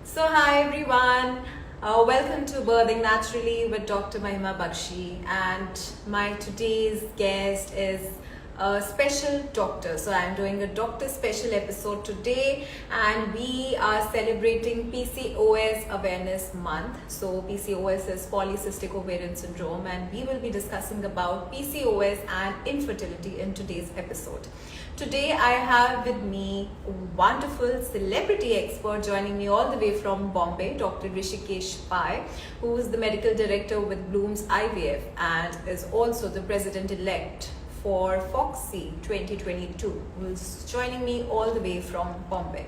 So hi everyone, welcome to Birthing Naturally with Dr. Mahima Bakshi, and my today's guest is a special doctor. So I'm doing a doctor special episode today, and we are celebrating PCOS Awareness Month. So PCOS is polycystic ovarian syndrome, and we will be discussing about PCOS and infertility in today's episode. Today I have with me a wonderful celebrity expert joining me all the way from Bombay, Dr. Rishikesh Pai, who is the medical director with Bloom's IVF and is also the president-elect for Foxy 2022, who is joining me all the way from Bombay.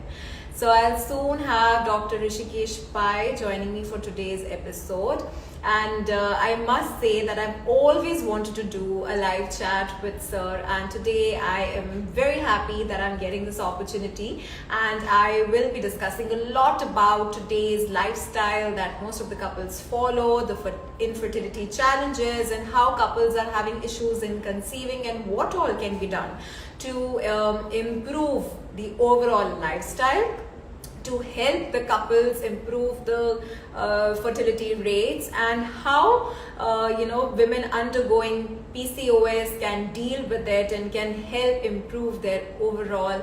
So I'll soon have Dr. Rishikesh Pai joining me for today's episode. And I must say that I've always wanted to do a live chat with Sir, and today I am very happy that I'm getting this opportunity, and I will be discussing a lot about today's lifestyle that most of the couples follow, the infertility challenges, and how couples are having issues in conceiving, and what all can be done to improve the overall lifestyle, to help the couples improve the fertility rates, and how women undergoing PCOS can deal with it and can help improve their overall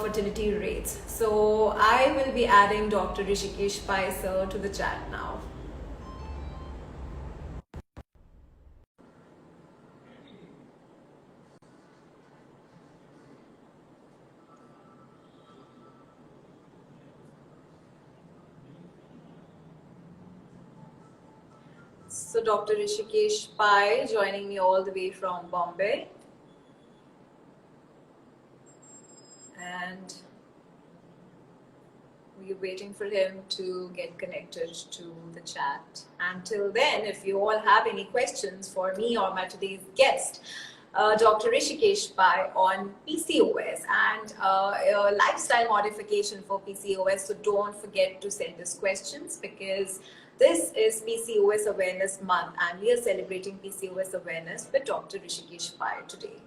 fertility rates. So I will be adding Dr. Rishikesh Pai sir to the chat now. So Dr. Rishikesh Pai joining me all the way from Bombay. And we're waiting for him to get connected to the chat. Until then, if you all have any questions for me or my today's guest, Dr. Rishikesh Pai, on PCOS and lifestyle modification for PCOS, so don't forget to send us questions, because this is PCOS Awareness Month and we are celebrating PCOS awareness with Dr. Rishikesh Pai today.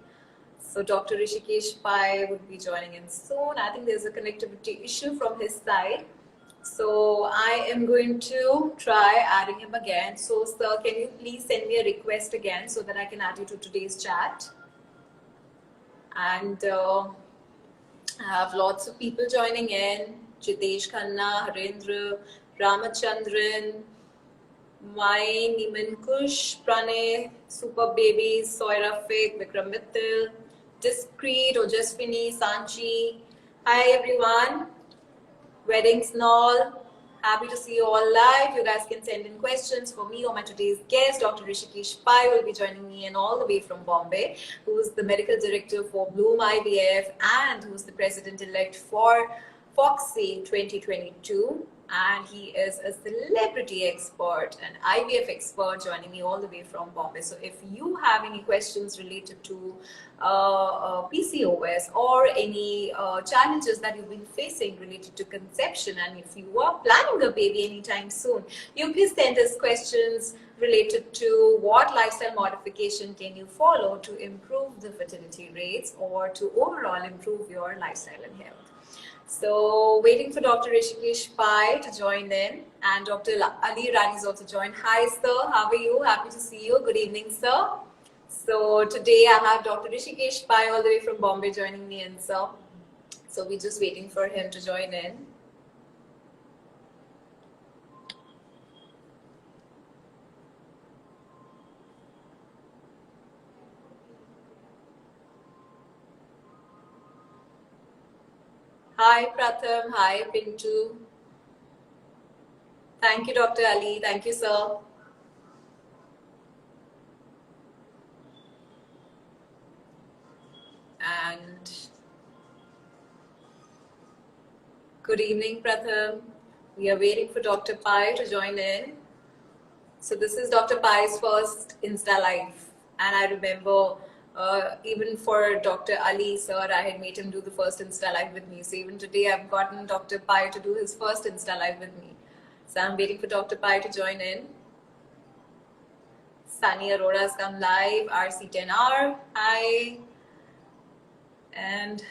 So Dr. Rishikesh Pai would be joining in soon. I think there's a connectivity issue from his side. So I am going to try adding him again. So sir, can you please send me a request again so that I can add you to today's chat? And I have lots of people joining in. Jitesh Khanna, Harendra, Ramachandran, Mai, Niman Kush, Pranay, Super Babies, Soira Fik, Vikram Mittal, Discreet, Ojaswini, Sanchi. Hi everyone. Weddings and all. Happy to see you all live. You guys can send in questions for me or my today's guest. Dr. Rishikesh Pai will be joining me in all the way from Bombay, who is the medical director for Bloom IVF and who is the president-elect for Foxy 2022. And he is a celebrity expert, an IVF expert, joining me all the way from Bombay. So if you have any questions related to PCOS or any challenges that you've been facing related to conception, and if you are planning a baby anytime soon, you please send us questions related to what lifestyle modification can you follow to improve the fertility rates or to overall improve your lifestyle and health. So waiting for Dr. Rishikesh Pai to join in, and Dr. Ali Rani is also joined. Hi sir, how are you? Happy to see you. Good evening sir. So today I have Dr. Rishikesh Pai all the way from Bombay joining me in sir. So we're just waiting for him to join in. Hi Pratham, hi Pintu. Thank you Dr. Ali, thank you sir. And good evening Pratham. We are waiting for Dr. Pai to join in. So this is Dr. Pai's first Insta Live, and I remember even for Dr. Ali sir, I had made him do the first Insta Live with me. So even today I've gotten Dr. Pai to do his first Insta Live with me. So I'm waiting for Dr. Pai to join in. Sunny Arora has come live, RC10R, hi. And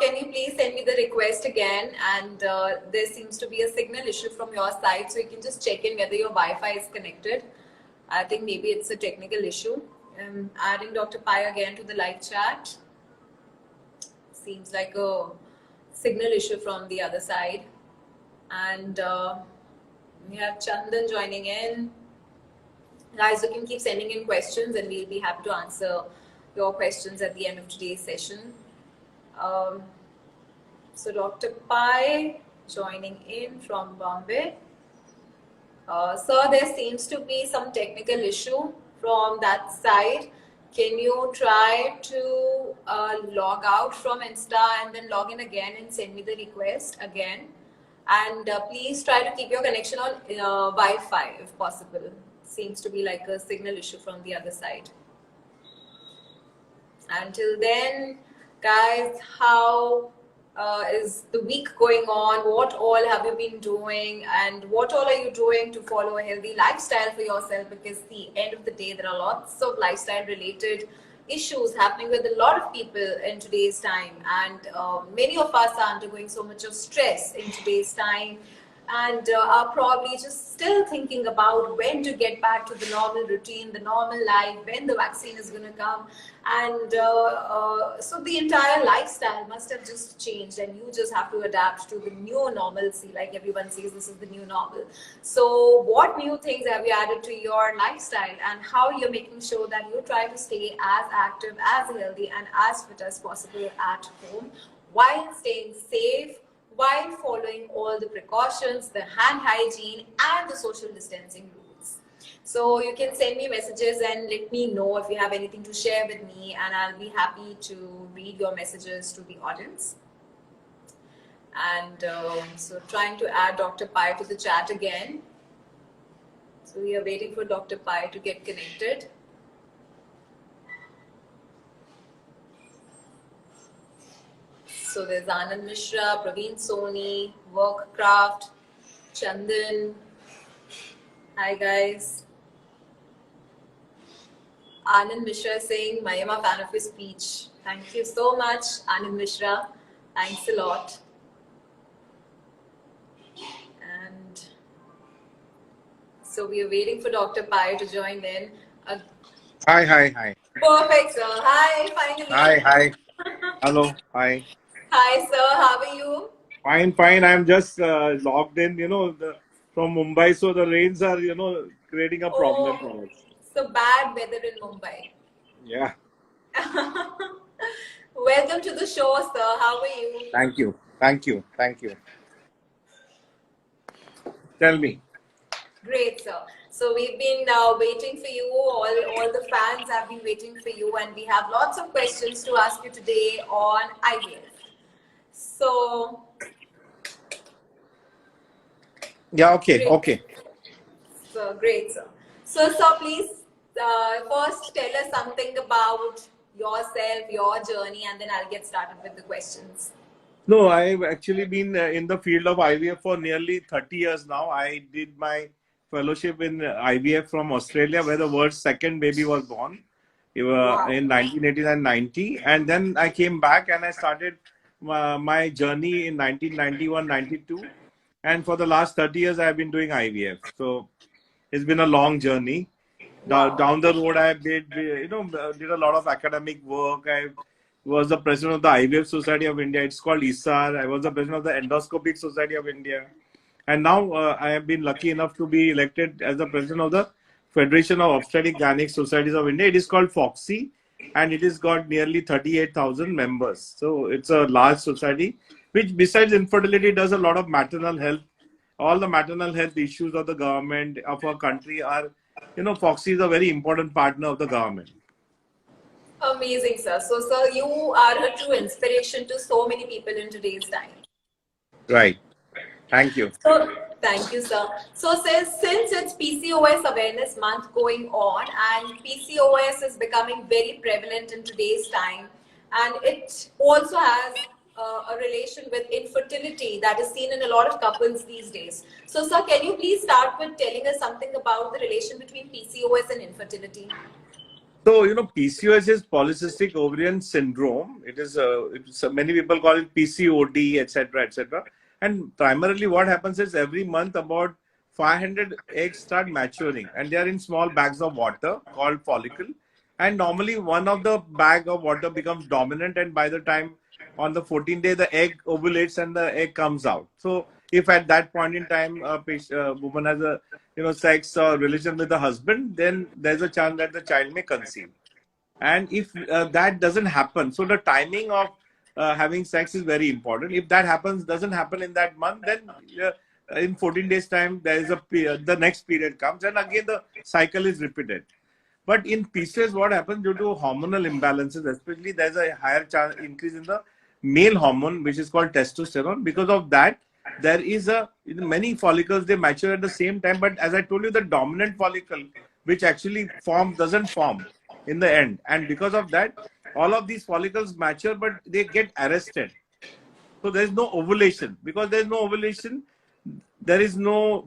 can you please send me the request again? And there seems to be a signal issue from your side, so you can just check in whether your Wi-Fi is connected. I think maybe it's a technical issue. I'm adding Dr. Pai again to the live chat. Seems like a signal issue from the other side. And we have Chandan joining in. Guys, you can keep sending in questions and we'll be happy to answer your questions at the end of today's session. So Dr. Pai joining in from Bombay. Sir, there seems to be some technical issue from that side. Can you try to log out from Insta and then log in again and send me the request again? And please try to keep your connection on Wi-Fi if possible. Seems to be like a signal issue from the other side. Until then, guys, how is the week going on? What all have you been doing? And what all are you doing to follow a healthy lifestyle for yourself? Because at the end of the day, there are lots of lifestyle related issues happening with a lot of people in today's time. And many of us are undergoing so much of stress in today's time, and are probably just still thinking about when to get back to the normal routine, the normal life, when the vaccine is going to come. And so the entire lifestyle must have just changed, and you just have to adapt to the new normalcy. Like everyone says, this is the new normal. So what new things have you added to your lifestyle, and how you're making sure that you try to stay as active, as healthy, and as fit as possible at home while staying safe, while following all the precautions, the hand hygiene and the social distancing rules. So you can send me messages and let me know if you have anything to share with me, and I'll be happy to read your messages to the audience. And so trying to add Dr. Pai to the chat again. So we are waiting for Dr. Pai to get connected. So there's Anand Mishra, Praveen Soni, Workcraft, Chandan. Hi guys. Anand Mishra saying, I am a fan of your speech. Thank you so much, Anand Mishra. Thanks a lot. And so we are waiting for Dr. Pai to join in. Hi. Perfect, sir. Hi, finally. Hi. Hello. Hi. Hi, sir. How are you? Fine. I'm just logged in, from Mumbai. So the rains are, creating a problem for us. So bad weather in Mumbai. Yeah. Welcome to the show, sir. How are you? Thank you. Tell me. Great, sir. So we've been waiting for you. All the fans have been waiting for you, and we have lots of questions to ask you today on IVF. So. Yeah. Okay. Great. Okay. So great, sir. So, sir, please first tell us something about yourself, your journey, and then I'll get started with the questions. No, I've actually been in the field of IVF for nearly 30 years now. I did my fellowship in IVF from Australia, where the world's second baby was born in 1989-90. And then I came back and I started my journey in 1991-92. And for the last 30 years, I've been doing IVF. So it's been a long journey. Wow. Down the road, I did a lot of academic work. I was the president of the IVF Society of India. It's called ISAR. I was the president of the Endoscopic Society of India. And now I have been lucky enough to be elected as the president of the Federation of Obstetric Gynec Societies of India. It is called FOGSI, and it has got nearly 38,000 members. So it's a large society, which besides infertility does a lot of maternal health. All the maternal health issues of the government of our country are, FOGSI is a very important partner of the government. Amazing, sir. So, sir, you are a true inspiration to so many people in today's time. Right. Thank you. So, thank you, sir. So, since it's PCOS Awareness Month going on, and PCOS is becoming very prevalent in today's time, and it also has a relation with infertility that is seen in a lot of couples these days. So, sir, can you please start with telling us something about the relation between PCOS and infertility? So, PCOS is polycystic ovarian syndrome. It is, many people call it PCOD, etc., etc. And primarily what happens is every month about 500 eggs start maturing and they are in small bags of water called follicle. And normally one of the bag of water becomes dominant, and by the time on the 14th day, the egg ovulates and the egg comes out. So if at that point in time a woman has a sex or relation with the husband, then there's a chance that the child may conceive. And if that doesn't happen, so the timing of having sex is very important. If that doesn't happen in that month, then in 14 days time there is the next period comes, and again the cycle is repeated. But in PCOS, what happens due to hormonal imbalances, especially there's a higher chance increase in the male hormone, which is called testosterone. Because of that, there is many follicles, they mature at the same time. But as I told you, the dominant follicle, which actually doesn't form in the end. And because of that, all of these follicles mature, but they get arrested. So there's no ovulation. Because there's no ovulation, there's no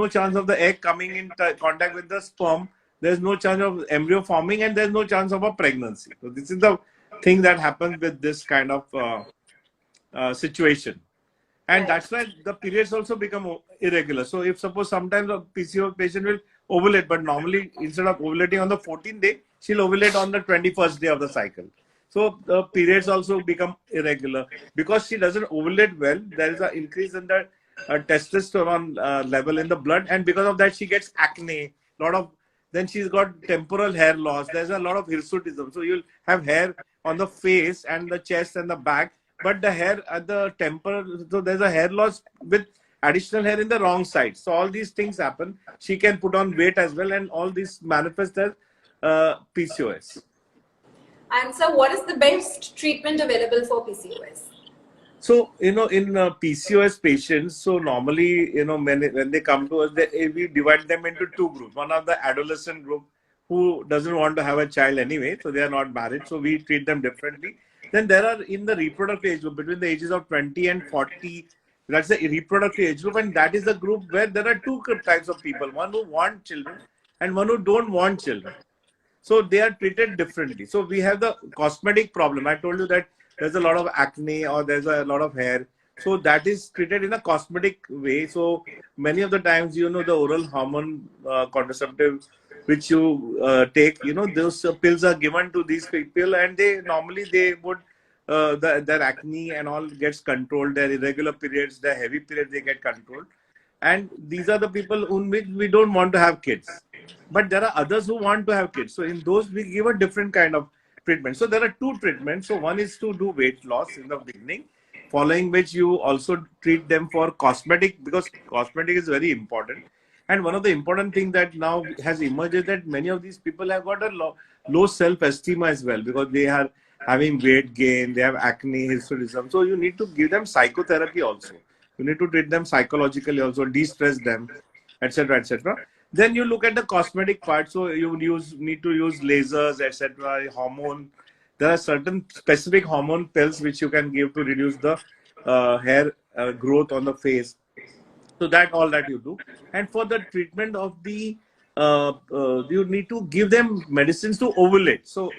chance of the egg coming in contact with the sperm. There's no chance of embryo forming, and there's no chance of a pregnancy. So this is the thing that happens with this kind of situation. And that's why the periods also become irregular. So if suppose sometimes a PCOS patient will ovulate, but normally instead of ovulating on the 14th day, she'll ovulate on the 21st day of the cycle. So the periods also become irregular. Because she doesn't ovulate well, there is an increase in the testosterone level in the blood. And because of that, she gets acne, then she's got temporal hair loss. There's a lot of hirsutism. So you'll have hair on the face and the chest and the back, but the hair at the temporal, so there's a hair loss with additional hair in the wrong side. So all these things happen. She can put on weight as well, and all these manifest as PCOS. And so what is the best treatment available for PCOS? So, in PCOS patients, so normally, when they come to us, we divide them into two groups. One of the adolescent group who doesn't want to have a child anyway, so they are not married, so we treat them differently. Then there are in the reproductive age group, between the ages of 20 and 40, that's the reproductive age group, and that is the group where there are two types of people, one who want children and one who don't want children. So they are treated differently. So we have the cosmetic problem. I told you that there's a lot of acne or there's a lot of hair. So that is treated in a cosmetic way. So many of the times, the oral hormone contraceptive which you take, those pills are given to these people, and they would, their acne and all gets controlled, their irregular periods, their heavy periods, they get controlled. And these are the people whom we don't want to have kids. But there are others who want to have kids. So in those, we give a different kind of treatment. So there are two treatments. So one is to do weight loss in the beginning, following which you also treat them for cosmetic, because cosmetic is very important. And one of the important things that now has emerged is that many of these people have got a low self-esteem as well, because they are having weight gain, they have acne, hirsutism. So you need to give them psychotherapy also. You need to treat them psychologically also, de-stress them, etc., etc. Then you look at the cosmetic part. So you need to use lasers, etc., hormone. There are certain specific hormone pills which you can give to reduce the hair growth on the face. So all that you do. And for the treatment of the, you need to give them medicines to ovulate. So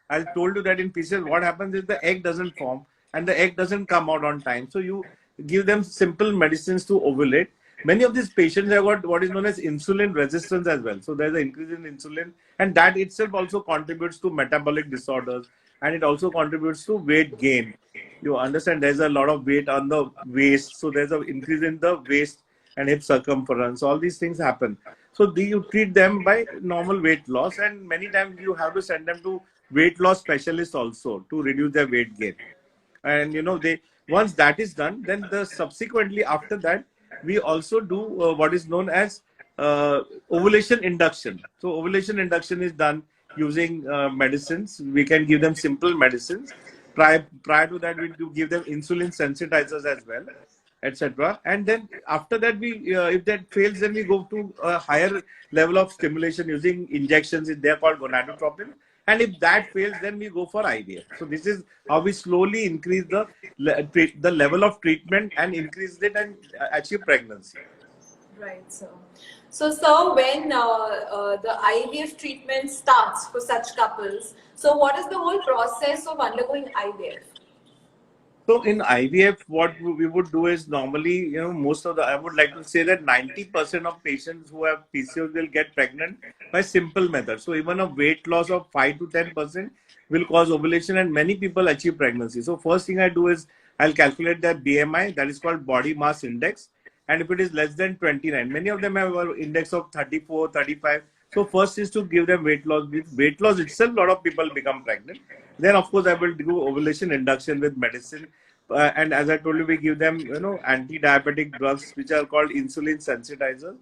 I told you that in PCOS, what happens is the egg doesn't form and the egg doesn't come out on time. So you give them simple medicines to ovulate. Many of these patients have got what is known as insulin resistance as well. So there's an increase in insulin, and that itself also contributes to metabolic disorders, and it also contributes to weight gain. You understand there's a lot of weight on the waist. So there's an increase in the waist and hip circumference. All these things happen. So you treat them by normal weight loss, and many times you have to send them to weight loss specialists also to reduce their weight gain. And once that is done, then subsequently after that, we also do what is known as ovulation induction. So ovulation induction is done using medicines. We can give them simple medicines. Prior to that, we do give them insulin sensitizers as well, etc. And then after that, if that fails, then we go to a higher level of stimulation using injections. They're called gonadotropin. And if that fails, then we go for IVF. So this is how we slowly increase the level of treatment and increase it and achieve pregnancy. Right. So, sir, when the IVF treatment starts for such couples, so what is the whole process of undergoing IVF? So in IVF, what we would do is normally, most of the, I would like to say that 90% of patients who have PCOS will get pregnant by simple methods. So even a weight loss of 5 to 10% will cause ovulation, and many people achieve pregnancy. So first thing I do is I'll calculate their BMI, that is called body mass index. And if it is less than 29, many of them have an index of 34, 35. So first is to give them weight loss. With weight loss itself, a lot of people become pregnant. Then of course I will do ovulation induction with medicine. And as I told you, we give them, anti-diabetic drugs which are called insulin sensitizers.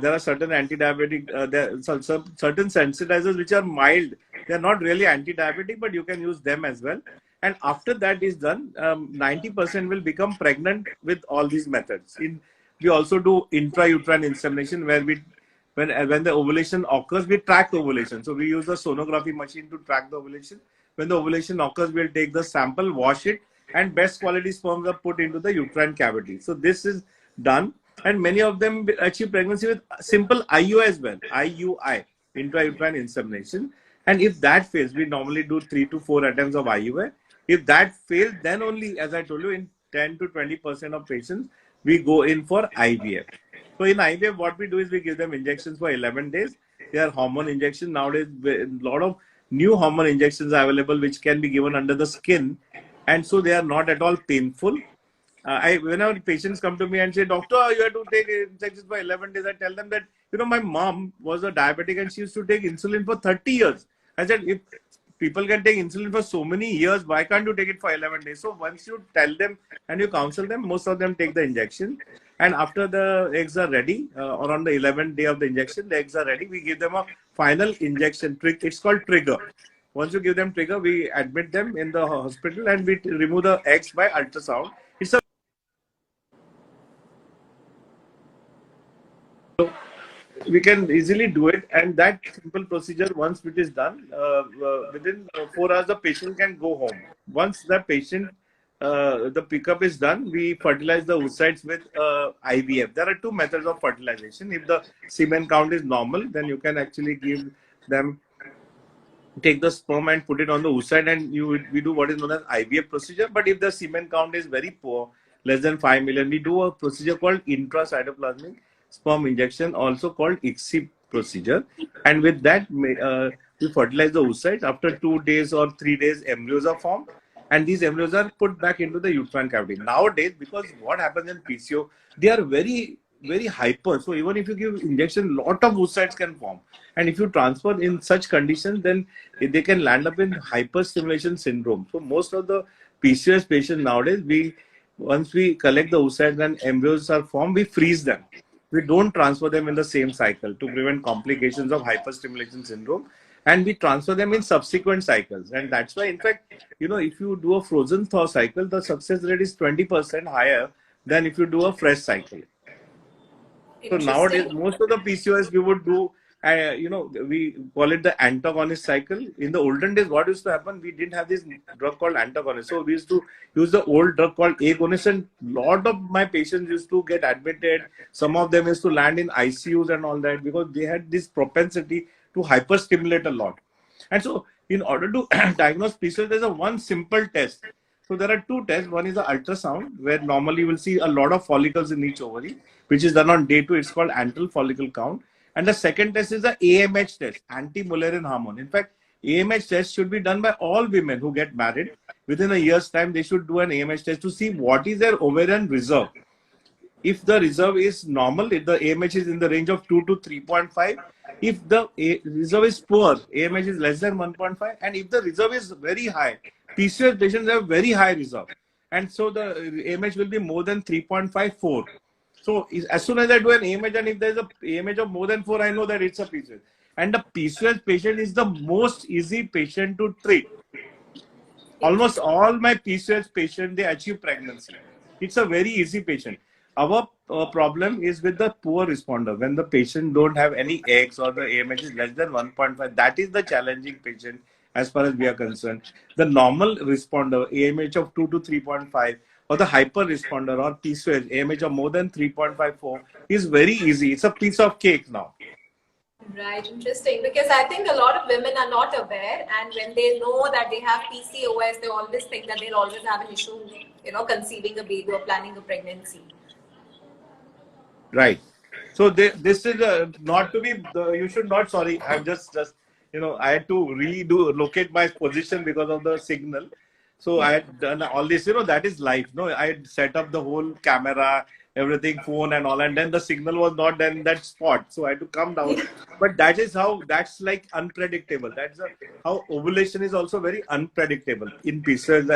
There are certain anti-diabetic, there are certain sensitizers which are mild. They are not really anti-diabetic, but you can use them as well. And after that is done, 90% will become pregnant with all these methods. We also do intrauterine insemination, where when the ovulation occurs, we track the ovulation. So we use the sonography machine to track the ovulation. When the ovulation occurs, we'll take the sample, wash it, and best quality sperms are put into the uterine cavity. So this is done, and many of them achieve pregnancy with simple IUI as well. IUI, intrauterine insemination. And if that fails, we normally do 3 to 4 attempts of IUI. If that fails, then only, as I told you, in 10 to 20% of patients, we go in for IVF. So in IVF, what we do is we give them injections for 11 days. They are hormone injections. Nowadays, a lot of new hormone injections are available, which can be given under the skin. And so they are not at all painful. Whenever patients come to me and say, "Doctor, you have to take injections for 11 days," I tell them that, my mom was a diabetic and she used to take insulin for 30 years. I said, if people can take insulin for so many years, why can't you take it for 11 days? So once you tell them and you counsel them, most of them take the injection. And after the eggs are ready, or on the 11th day of the injection, the eggs are ready, we give them a final injection. It's called trigger. Once you give them trigger, we admit them in the hospital and we remove the eggs by ultrasound. We can easily do it, and that simple procedure, once it is done, within 4 hours the patient can go home. Once the pickup is done, we fertilize the oocytes with IVF. There are 2 methods of fertilization. If the semen count is normal, then you can actually take the sperm and put it on the oocyte, and we do what is known as IVF procedure. But if the semen count is very poor, less than 5 million, we do a procedure called intracytoplasmic sperm injection, also called ICSI procedure. And with that, we fertilize the oocytes. After 2 days or 3 days, embryos are formed, and these embryos are put back into the uterine cavity. Nowadays, because what happens in PCO, they are very, very hyper. So even if you give injection, lot of oocytes can form. And if you transfer in such conditions, then they can land up in hyperstimulation syndrome. So most of the PCOS patients nowadays, once we collect the oocytes and embryos are formed, we freeze them. We don't transfer them in the same cycle to prevent complications of hyperstimulation syndrome. And we transfer them in subsequent cycles. And that's why, in fact, if you do a frozen thaw cycle, the success rate is 20% higher than if you do a fresh cycle. So nowadays, most of the PCOS we would do, we call it the antagonist cycle. In the olden days, what used to happen, we didn't have this drug called antagonist. So we used to use the old drug called agonist, and a lot of my patients used to get admitted. Some of them used to land in ICUs and all that, because they had this propensity to hyperstimulate a lot. And so in order to diagnose PCOS, there's one simple test. So there are 2 tests. One is the ultrasound, where normally you will see a lot of follicles in each ovary, which is done on day 2. It's called antral follicle count. And the second test is the AMH test, anti-Mullerian hormone. In fact, AMH test should be done by all women who get married. Within a year's time, they should do an AMH test to see what is their ovarian reserve. If the reserve is normal, if the AMH is in the range of 2 to 3.5, if the reserve is poor, AMH is less than 1.5, and if the reserve is very high, PCOS patients have very high reserve. And so the AMH will be more than 3.54. So as soon as I do an AMH, and if there's a AMH of more than 4, I know that it's a PCOS. And the PCOS patient is the most easy patient to treat. Almost all my PCOS patients, they achieve pregnancy. It's a very easy patient. Our problem is with the poor responder. When the patient don't have any eggs or the AMH is less than 1.5, that is the challenging patient as far as we are concerned. The normal responder, AMH of 2 to 3.5, or the hyper responder or PCOS, AMH of more than 3.54 is very easy. It's a piece of cake now. Right, interesting. Because I think a lot of women are not aware, and when they know that they have PCOS, they always think that they'll always have an issue, conceiving a baby or planning a pregnancy. Right. So this is not to be. You should not. Sorry, I'm just I had to locate my position because of the signal. So I had done all this. That is life. No, I had set up the whole camera, everything, phone and all, and then the signal was not in that spot. So I had to come down. But that is how. That's like unpredictable. That's how ovulation is also very unpredictable in pieces.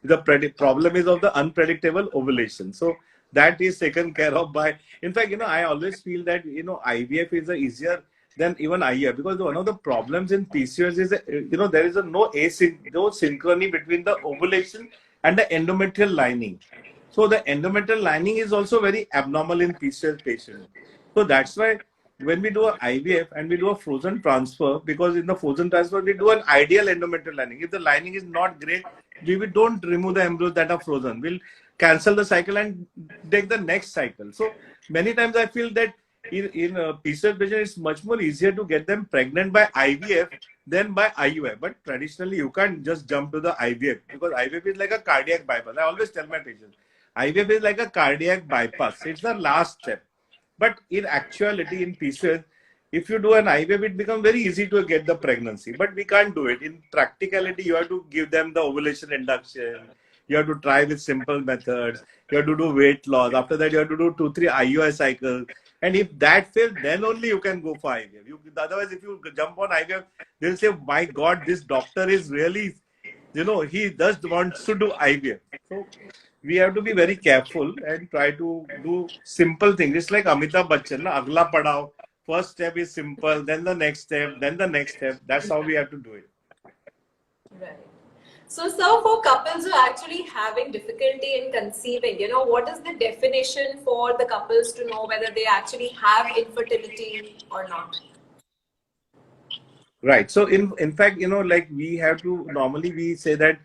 The problem is of the unpredictable ovulation. So that is taken care of by. In fact, I always feel that IVF is easier than even IVF, because one of the problems in PCOS is that, there is no synchrony between the ovulation and the endometrial lining. So the endometrial lining is also very abnormal in PCOS patients. So that's why when we do an IVF and we do a frozen transfer, because in the frozen transfer we do an ideal endometrial lining. If the lining is not great, we don't remove the embryos that are frozen. We'll cancel the cycle and take the next cycle. So many times I feel that in PCOS patients, it's much more easier to get them pregnant by IVF than by IUI. But traditionally, you can't just jump to the IVF, because IVF is like a cardiac bypass. I always tell my patients, IVF is like a cardiac bypass. It's the last step. But in actuality, in PCOS, if you do an IVF, it becomes very easy to get the pregnancy. But we can't do it. In practicality, you have to give them the ovulation induction. You have to try with simple methods. You have to do weight loss. After that, you have to do 2-3 IUI cycles. And if that fails, then only you can go for IVF. Otherwise, if you jump on IVF, they'll say, my God, this doctor is really, he just wants to do IVF. So we have to be very careful and try to do simple things. It's like Amitabh Bachchan, Agla Padao. First step is simple, then the next step, then the next step. That's how we have to do it. Right. So, sir, for couples who are actually having difficulty in conceiving, what is the definition for the couples to know whether they actually have infertility or not? Right. So, in fact, like we have to, normally we say that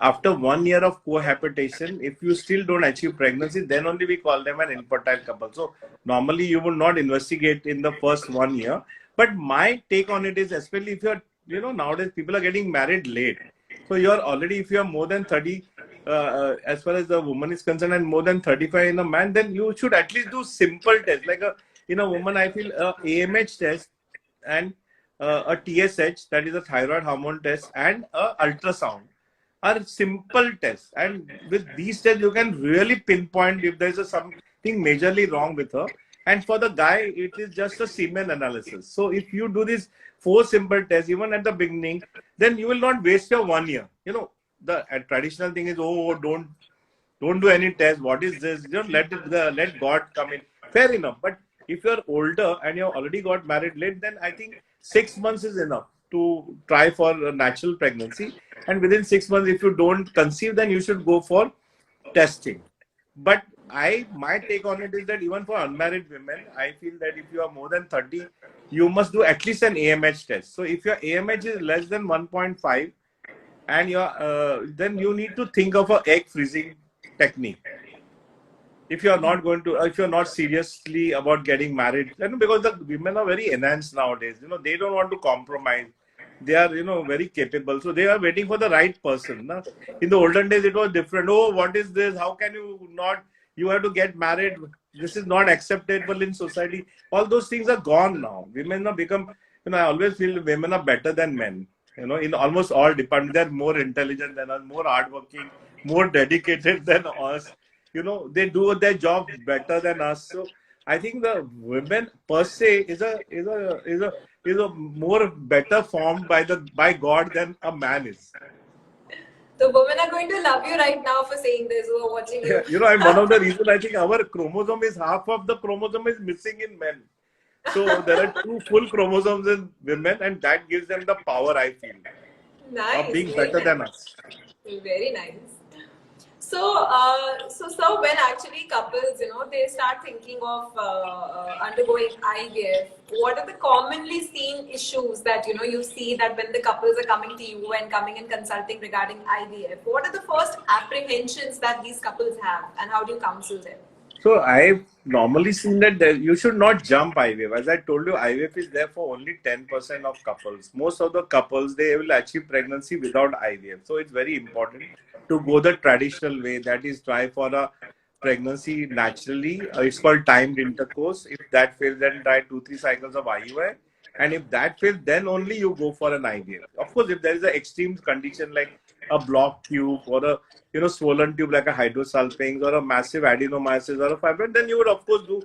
after 1 year of cohabitation, if you still don't achieve pregnancy, then only we call them an infertile couple. So, normally you would not investigate in the first 1 year. But my take on it is, especially if you're, nowadays people are getting married late. So you're already, if you're more than 30, as far as the woman is concerned, and more than 35 in a man, then you should at least do simple tests. Like in a woman, I feel AMH test and a TSH, that is a thyroid hormone test, and a ultrasound are simple tests. And with these tests, you can really pinpoint if there's something majorly wrong with her. And for the guy, it is just a semen analysis. So if you do these 4 simple tests, even at the beginning, then you will not waste your 1 year. The traditional thing is, don't do any test. What is this? Let God come in. Fair enough. But if you're older and you've already got married late, then I think 6 months is enough to try for a natural pregnancy. And within 6 months, if you don't conceive, then you should go for testing. But my take on it is that even for unmarried women, I feel that if you are more than 30, you must do at least an AMH test. So if your AMH is less than 1.5, and then you need to think of an egg freezing technique. If you are not if you're not seriously about getting married, because the women are very enhanced nowadays. They don't want to compromise. They are, very capable. So they are waiting for the right person. Na? In the olden days, it was different. Oh, what is this? How can you not? You have to get married. This is not acceptable in society. All those things are gone now. Women have become, I always feel women are better than men. In almost all departments, they're more intelligent than us, more hardworking, more dedicated than us. They do their job better than us. So I think the women per se is a more better formed by God than a man is. The women are going to love you right now for saying this, who are watching you. And one of the reasons I think our chromosome is half of the chromosome is missing in men. So there are 2 full chromosomes in women, and that gives them the power, I feel, Nice. of being better than us. Very nice. So, sir, when actually couples, they start thinking of undergoing IVF, what are the commonly seen issues that, you see that when the couples are coming to you and coming and consulting regarding IVF, what are the first apprehensions that these couples have and how do you counsel them? So I've normally seen that you should not jump IVF. As I told you, IVF is there for only 10% of couples. Most of the couples, they will achieve pregnancy without IVF. So it's very important to go the traditional way. That is, try for a pregnancy naturally. It's called timed intercourse. If that fails, then try 2-3 cycles of IUI. And if that fails, then only you go for an IVF. Of course, if there is an extreme condition like a blocked tube or a swollen tube like a hydrosalpinx or a massive adenomyosis or a fibroid, then you would of course do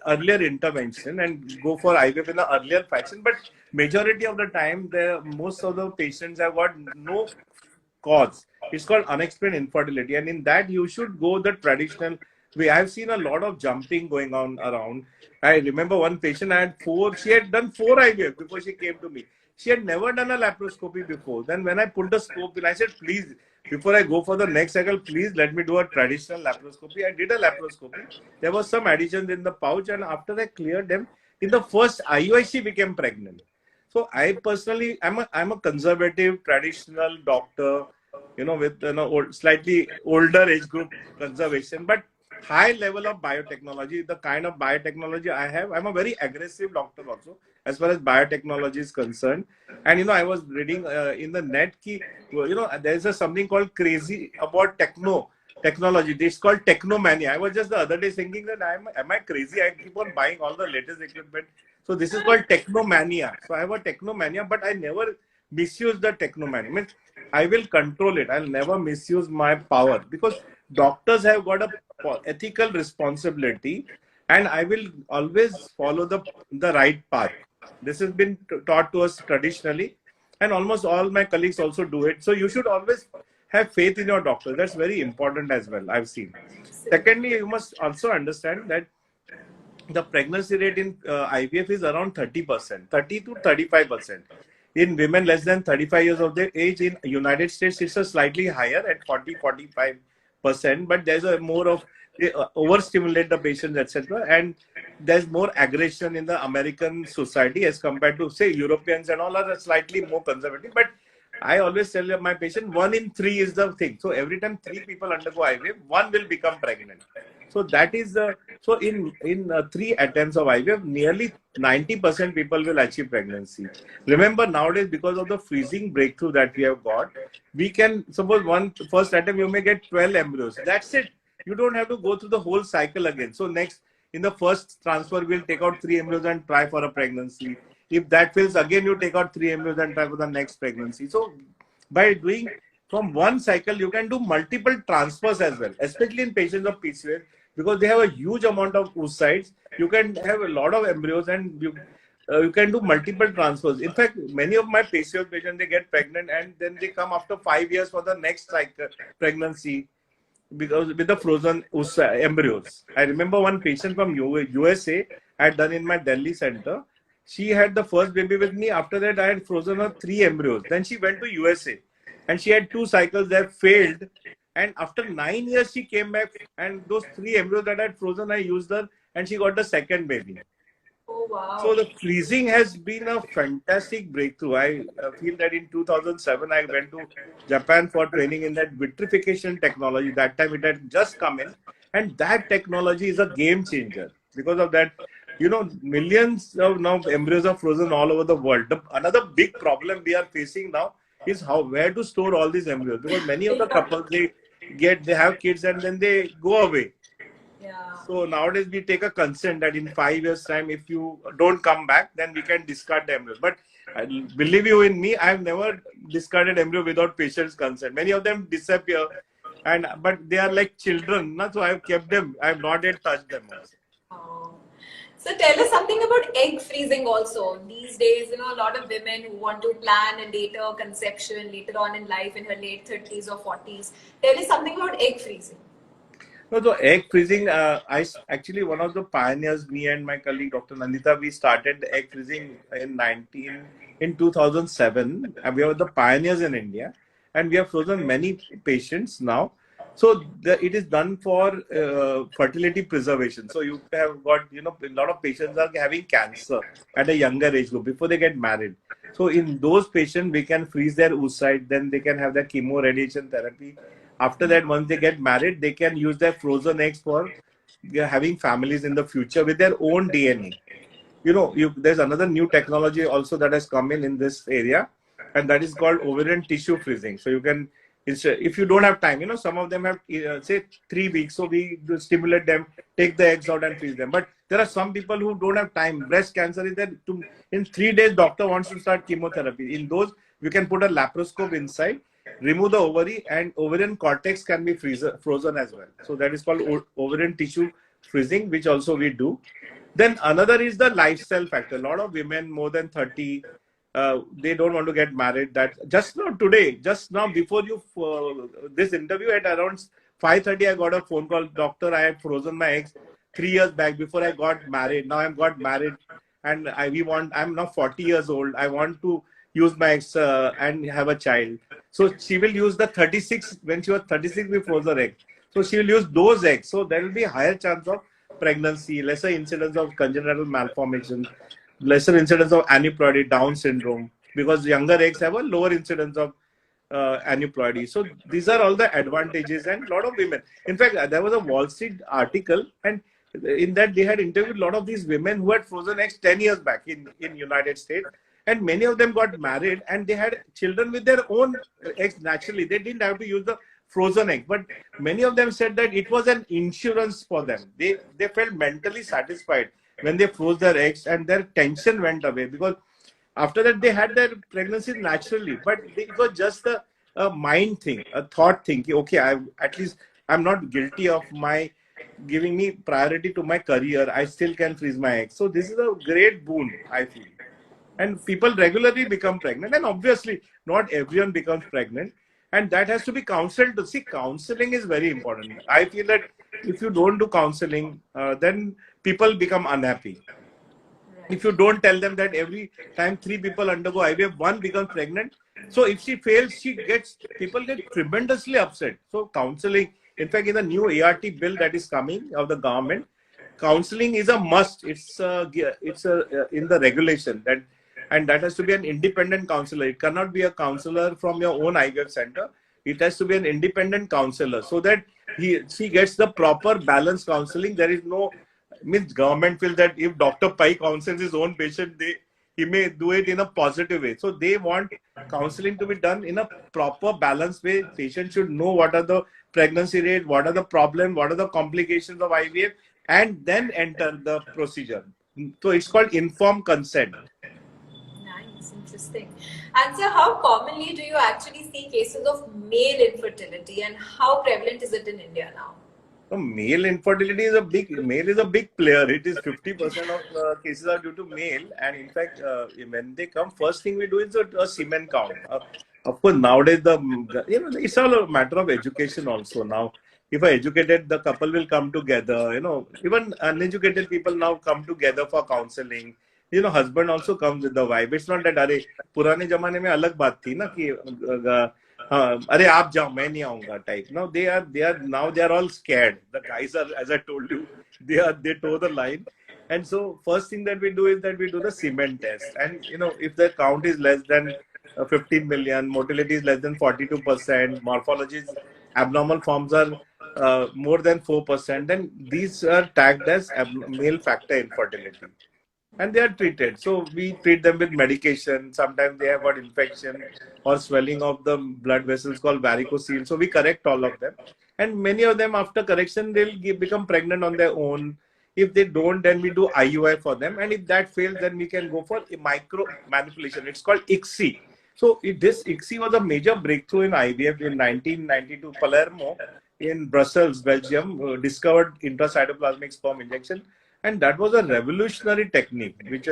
earlier intervention and go for IVF in an earlier fashion. But majority of the time, most of the patients have got no cause. It's called unexplained infertility, and in that you should go the traditional way. I've seen a lot of jumping going on around. I remember one patient, I had four. She had done 4 IVF before she came to me. She had never done a laparoscopy before. Then when I put the scope in, I said, please, before I go for the next cycle, please let me do a traditional laparoscopy. I did a laparoscopy. There was some additions in the pouch, and after I cleared them, in the first IUI, she became pregnant. So I personally, I'm a conservative, traditional doctor, with slightly older age group conservation, but high level of biotechnology. The kind of biotechnology I have, I'm a very aggressive doctor also, as far as biotechnology is concerned. And I was reading in the net, there's something called crazy about technology. It's called technomania. I was just the other day thinking that am I crazy? I keep on buying all the latest equipment. So this is called technomania. So I have a technomania, but I never misuse the technomania. I mean, I will control it. I'll never misuse my power, because doctors have got a ethical responsibility, and I will always follow the right path. This has been taught to us traditionally, and almost all my colleagues also do it. So you should always have faith in your doctor. That's very important as well, I've seen. Secondly, you must also understand that the pregnancy rate in IVF is around 30%, 30 to 35%. In women less than 35 years of their age, in United States, it's a slightly higher at 40-45%, but there's a more of overstimulate the patients, etc. And there's more aggression in the American society as compared to, say, Europeans, and all are slightly more conservative. But I always tell my patient, 1 in 3 is the thing. So every time 3 people undergo IVF, 1 will become pregnant. So that is so in 3 attempts of IVF, nearly 90% people will achieve pregnancy. Remember, nowadays, because of the freezing breakthrough that we have got, we can suppose first attempt you may get 12 embryos. That's it. You don't have to go through the whole cycle again. So next, in the first transfer, we'll take out 3 embryos and try for a pregnancy. If that fails, again you take out 3 embryos and try for the next pregnancy. So by doing from one cycle, you can do multiple transfers as well, especially in patients of PCOS, because they have a huge amount of oocytes. You can have a lot of embryos, and you can do multiple transfers. In fact, many of my PCOS patients, they get pregnant and then they come after 5 years for the next cycle pregnancy, because with the frozen embryos. I remember one patient from USA I had done in my Delhi center. She had the first baby with me. After that, I had frozen her 3 embryos. Then she went to USA and she had 2 cycles that failed. And after 9 years, she came back, and those 3 embryos that I had frozen, I used her, and she got the second baby. Oh, wow. So the freezing has been a fantastic breakthrough. I feel that in 2007, I went to Japan for training in that vitrification technology. That time it had just come in, and that technology is a game changer. Because of that, millions of now embryos are frozen all over the world. Another big problem we are facing now is where to store all these embryos, because many of the couples, they have kids and then they go away. Yeah. So nowadays we take a consent that in 5 years time, if you don't come back, then we can discard the embryo. But believe you in me, I've never discarded embryo without patient's consent. Many of them disappear, but they are like children, so I've kept them. I've not yet touched them also. Oh. So tell us something about egg freezing also. These days, a lot of women who want to plan a later conception later on in life, in her late 30s or 40s. Tell us something about egg freezing. No, so egg freezing, actually one of the pioneers, me and my colleague Dr. Nandita, we started egg freezing in 2007. And we were the pioneers in India, and we have frozen many patients now. So it is done for fertility preservation. So you have got, a lot of patients are having cancer at a younger age group before they get married. So in those patients, we can freeze their oocyte, then they can have their chemo radiation therapy. After that, once they get married, they can use their frozen eggs for having families in the future with their own DNA. There's another new technology also that has come in this area, and that is called ovarian tissue freezing. So you can, if you don't have time, some of them have say 3 weeks, so we do stimulate them, take the eggs out and freeze them. But there are some people who don't have time. Breast cancer is that in 3 days doctor wants to start chemotherapy. In those, we can put a laparoscope inside, remove the ovary, and ovarian cortex can be frozen as well. So that is called ovarian tissue freezing, which also we do. Then another is the lifestyle factor. A lot of women more than 30, they don't want to get married. That just now before this interview at around 5:30, I got a phone call. Doctor, I had frozen my eggs 3 years back before I got married. Now I'm got married, and I'm now 40 years old. I want to use my eggs and have a child. So she will use the 36. When she was 36, we froze her egg. So she will use those eggs. So there will be higher chance of pregnancy, lesser incidence of congenital malformation, lesser incidence of aneuploidy, Down syndrome, because younger eggs have a lower incidence of aneuploidy. So these are all the advantages, and a lot of women. In fact, there was a Wall Street article, and in that they had interviewed a lot of these women who had frozen eggs 10 years back in United States, and many of them got married and they had children with their own eggs naturally. They didn't have to use the frozen egg, but many of them said that it was an insurance for them. They felt mentally satisfied when they froze their eggs, and their tension went away, because after that they had their pregnancies naturally. But it was just a mind thing, a thought thing. Okay, I'm not guilty of my giving me priority to my career. I still can freeze my eggs. So this is a great boon, I feel. And people regularly become pregnant, and obviously not everyone becomes pregnant, and that has to be counseled. To see, counseling is very important. I feel that if you don't do counseling, then people become unhappy. If you don't tell them that every time 3 people undergo IVF, 1 becomes pregnant, so if she fails, people get tremendously upset. So counseling, in fact, in the new ART bill that is coming of the government, counseling is a must. It's in the regulation that. And that has to be an independent counselor. It cannot be a counselor from your own IVF center. It has to be an independent counselor, so that she gets the proper balanced counseling. There is no, government feels that if Dr. Pai counsels his own patient, he may do it in a positive way. So they want counseling to be done in a proper balanced way. Patients should know what are the pregnancy rate, what are the problems, what are the complications of IVF, and then enter the procedure. So it's called informed consent. Interesting. And so, how commonly do you actually see cases of male infertility, and how prevalent is it in India now? So male infertility is male is a big player. It is 50% of cases are due to male, and in fact, when they come, first thing we do is a semen count. Of course, nowadays it's all a matter of education also. Now, if the couple will come together. Even uneducated people now come together for counseling. Husband also comes with the wife. It's not that पुराने जमाने में अलग बात थी ना कि अरे आप जाओ मैं नहीं आऊंगा type. Now they are all scared. The guys are, as I told you, they toe the line. And so first thing that we do is that we do the semen test. And if the count is less than 15 million, motility is less than 42%, morphology abnormal forms are more than 4%, then these are tagged as male factor infertility. And they are treated. So we treat them with medication. Sometimes they have got infection or swelling of the blood vessels called varicocele. So we correct all of them. And many of them, after correction, they'll become pregnant on their own. If they don't, then we do IUI for them. And if that fails, then we can go for micro manipulation. It's called ICSI. So this ICSI was a major breakthrough in IVF in 1992. Palermo in Brussels, Belgium, discovered intracytoplasmic sperm injection. And that was a revolutionary technique which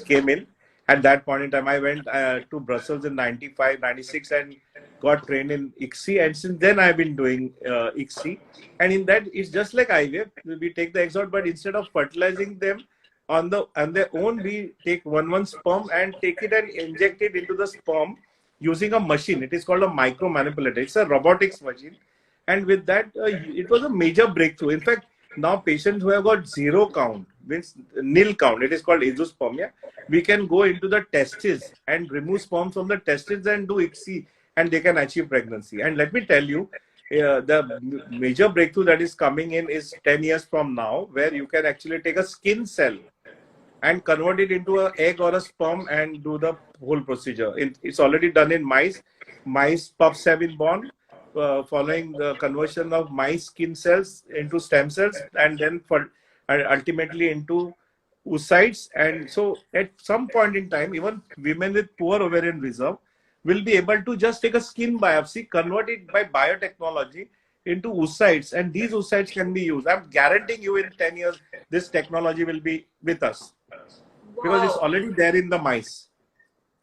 came in at that point in time. I went to Brussels in 95, 96 and got trained in ICSI. And since then I've been doing ICSI. And in that, it's just like IVF. We take the eggs out, but instead of fertilizing them on their own, we take one sperm and take it and inject it into the sperm using a machine. It is called a micro manipulator. It's a robotics machine. And with that, it was a major breakthrough. In fact, now patients who have got zero count, means nil count, it is called azoospermia, we can go into the testes and remove sperm from the testes and do ICSI, and they can achieve pregnancy. And let me tell you, the major breakthrough that is coming in is 10 years from now, where you can actually take a skin cell and convert it into an egg or a sperm and do the whole procedure. It's already done in mice. Mice pups have been born following the conversion of mice skin cells into stem cells, and then ultimately into oocytes. And so at some point in time, even women with poor ovarian reserve will be able to just take a skin biopsy, convert it by biotechnology into oocytes, and these oocytes can be used. I'm guaranteeing you in 10 years, this technology will be with us because it's Wow. already there in the mice.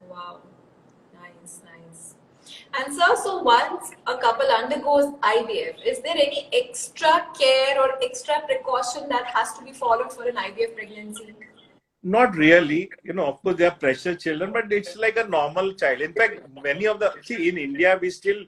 Wow. Nice, nice. And sir, so once a couple undergoes IVF, is there any extra care or extra precaution that has to be followed for an IVF pregnancy? Not really. Of course, they are pressure children, but it's like a normal child. In fact, many of the, see, in India, we still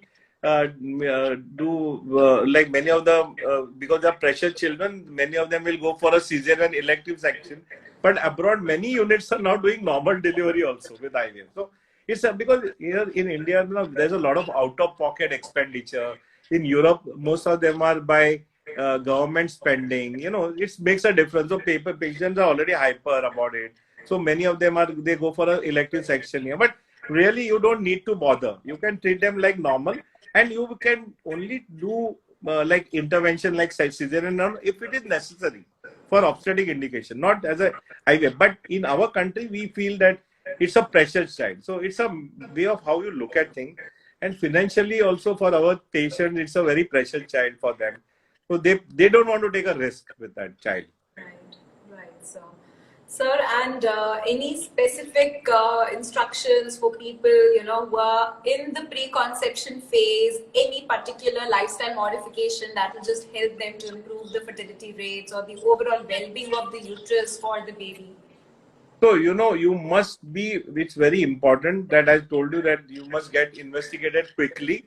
do like many of the, because they are pressure children, many of them will go for a cesarean elective section. But abroad, many units are now doing normal delivery also with IVF. So it's because here in India, there's a lot of out-of-pocket expenditure. In Europe, most of them are by government spending. It makes a difference. So paper patients are already hyper about it. So many of them they go for an elective section here. But really, you don't need to bother. You can treat them like normal, and you can only do like intervention like cesarean if it is necessary for obstetric indication, not as a IVF. But in our country, we feel that it's a pressure child. So it's a way of how you look at things. And financially also for our patients, it's a very pressure child for them. So they don't want to take a risk with that child. Right, right, sir. Sir, and any specific instructions for people, who are in the pre-conception phase, any particular lifestyle modification that will just help them to improve the fertility rates or the overall well-being of the uterus for the baby? So, you must be, it's very important that I told you that you must get investigated quickly.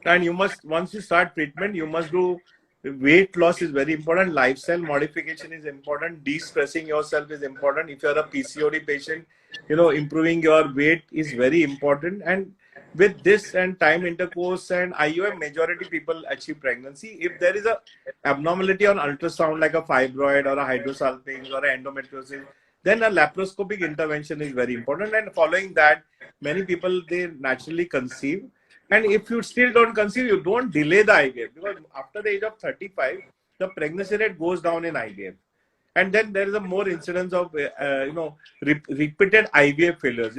And you must, once you start treatment, you must do weight loss is very important. Lifestyle modification is important. De-stressing yourself is important. If you're a PCOD patient, improving your weight is very important. And with this and time intercourse and IUM, majority people achieve pregnancy. If there is a abnormality on ultrasound like a fibroid or a hydrosalpinx or a endometriosis, then a laparoscopic intervention is very important. And following that, many people, they naturally conceive. And if you still don't conceive, you don't delay the IVF, because after the age of 35, the pregnancy rate goes down in IVF. And then there is a more incidence of, repeated IVF failures,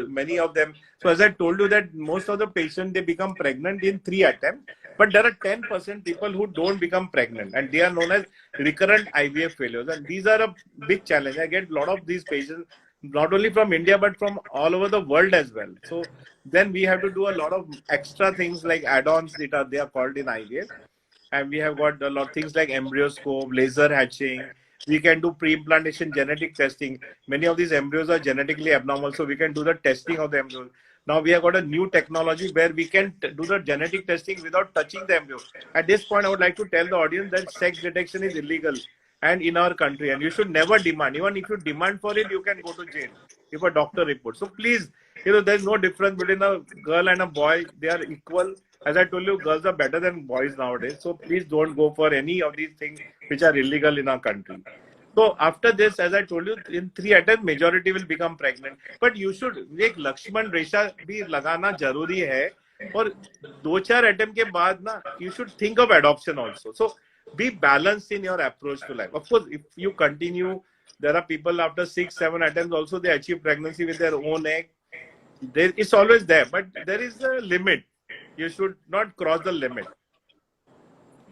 many of them. So as I told you that most of the patients, they become pregnant in 3 attempts, but there are 10% people who don't become pregnant, and they are known as recurrent IVF failures. And these are a big challenge. I get a lot of these patients, not only from India, but from all over the world as well. So then we have to do a lot of extra things like add-ons that they are called in IVF. And we have got a lot of things like embryoscope, laser hatching. We can do pre-implantation genetic testing. Many of these embryos are genetically abnormal, so we can do the testing of the embryos. Now we have got a new technology where we can do the genetic testing without touching the embryo. At this point, I would like to tell the audience that sex detection is illegal and in our country, and you should never demand. Even if you demand for it, you can go to jail if a doctor reports. So please, there's no difference between a girl and a boy. They are equal. As I told you, girls are better than boys nowadays. So please don't go for any of these things which are illegal in our country. So after this, as I told you, in 3 attempts, majority will become pregnant. But you should, एक लक्ष्मण रेखा भी लगाना जरूरी है. और 2-4 attempt के बाद ना, you should think of adoption also. So be balanced in your approach to life. Of course, if you continue, there are people after 6-7 attempts also they achieve pregnancy with their own egg. It's always there, but there is a limit. You should not cross the limit.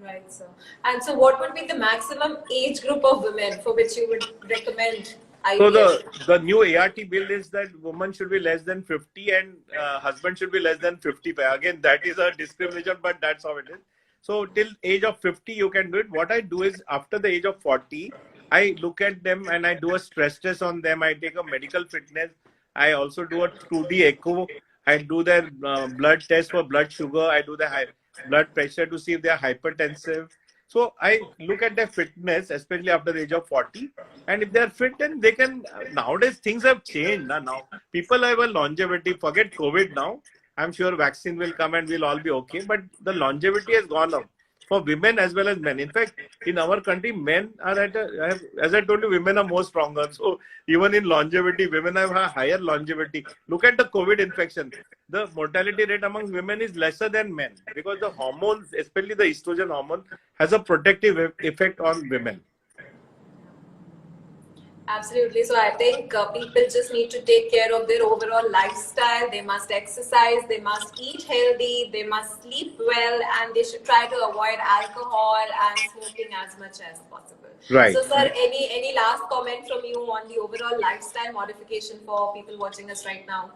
Right, sir. And so what would be the maximum age group of women for which you would recommend IVF? So the new ART bill is that woman should be less than 50 and husband should be less than 55. Again, that is a discrimination, but that's how it is. So till age of 50, you can do it. What I do is after the age of 40, I look at them and I do a stress test on them. I take a medical fitness. I also do a 2D echo. I do their blood test for blood sugar. I do the blood pressure to see if they are hypertensive. So I look at their fitness, especially after the age of 40. And if they are fit, then they can. Nowadays, things have changed. Now people have a longevity. Forget COVID now. I'm sure vaccine will come and we'll all be okay. But the longevity has gone up for women as well as men. In fact, in our country, men are as I told you, women are more stronger. So even in longevity, women have a higher longevity. Look at the COVID infection. The mortality rate among women is lesser than men because the hormones, especially the estrogen hormone, has a protective effect on women. Absolutely. So I think people just need to take care of their overall lifestyle. They must exercise, they must eat healthy, they must sleep well, and they should try to avoid alcohol and smoking as much as possible. Right. So, sir, any last comment from you on the overall lifestyle modification for people watching us right now?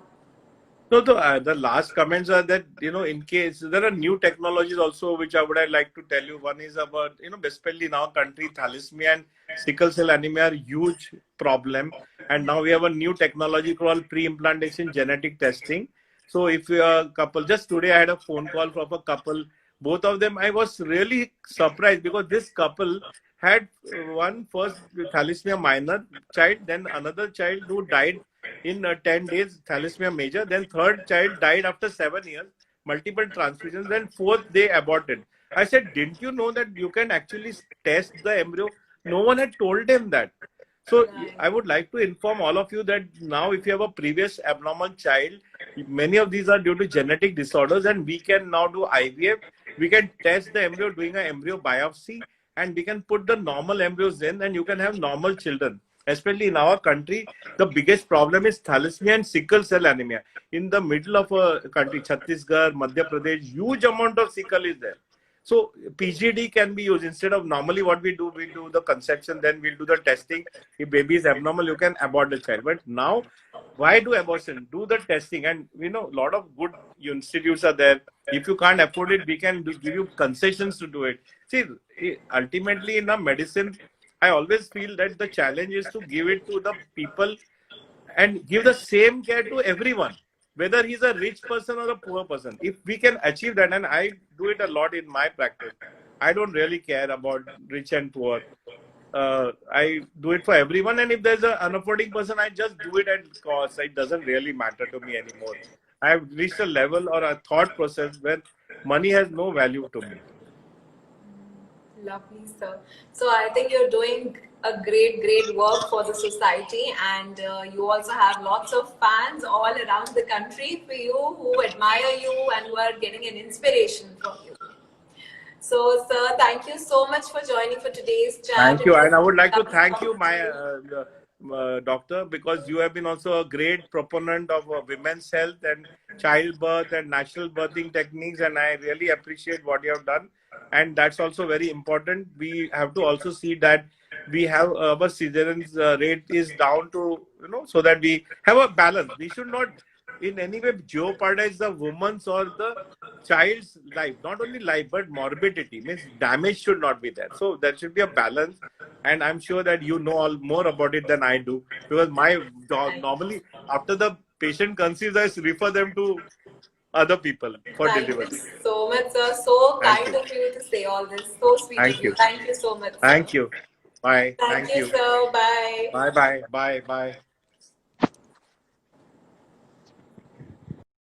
No, the last comments are that, in case there are new technologies also, which I would like to tell you. One is about, especially in our country, thalassemia and sickle cell anemia are huge problem. And now we have a new technology called pre-implantation genetic testing. So if you are a couple, just today I had a phone call from a couple, both of them, I was really surprised because this couple had one first thalassemia minor child, then another child who died in 10 days, thalassemia major, then third child died after 7 years, multiple transfusions, then fourth they aborted. I said, didn't you know that you can actually test the embryo? No one had told them that. So I would like to inform all of you that now if you have a previous abnormal child, many of these are due to genetic disorders, and we can now do IVF. We can test the embryo doing an embryo biopsy, and we can put the normal embryos in, and you can have normal children. Especially in our country, the biggest problem is thalassemia and sickle cell anemia. In the middle of a country, Chhattisgarh, Madhya Pradesh, huge amount of sickle is there. So PGD can be used instead of normally what we do the conception, then we'll do the testing. If baby is abnormal, you can abort the child. But now, why do abortion? Do the testing, and a lot of good institutes are there. If you can't afford it, we can give you concessions to do it. See, ultimately in a medicine, I always feel that the challenge is to give it to the people and give the same care to everyone, whether he's a rich person or a poor person. If we can achieve that, and I do it a lot in my practice, I don't really care about rich and poor. I do it for everyone, and if there's an unaffording person, I just do it at cost. It doesn't really matter to me anymore. I have reached a level or a thought process where money has no value to me. Lovely, sir. So I think you're doing a great work for the society, and you also have lots of fans all around the country for you who admire you and who are getting an inspiration from you. So, sir, thank you so much for joining for today's chat. Thank you, and I would like to thank you, my doctor, because you have been also a great proponent of women's health and childbirth and natural birthing techniques, and I really appreciate what you have done. And that's also very important. We have to also see that we have our cesarean rate is down to, so that we have a balance. We should not in any way jeopardize the woman's or the child's life. Not only life, but morbidity, means damage should not be there. So there should be a balance. And I'm sure that you know all more about it than I do, because my job normally after the patient conceives, I refer them to other people for delivery. Thank you so much, sir. So kind of you to say all this. So sweet of you. Thank you so much, sir. Thank you. Bye. Thank you, sir. Bye. Bye. Bye. Bye. Bye.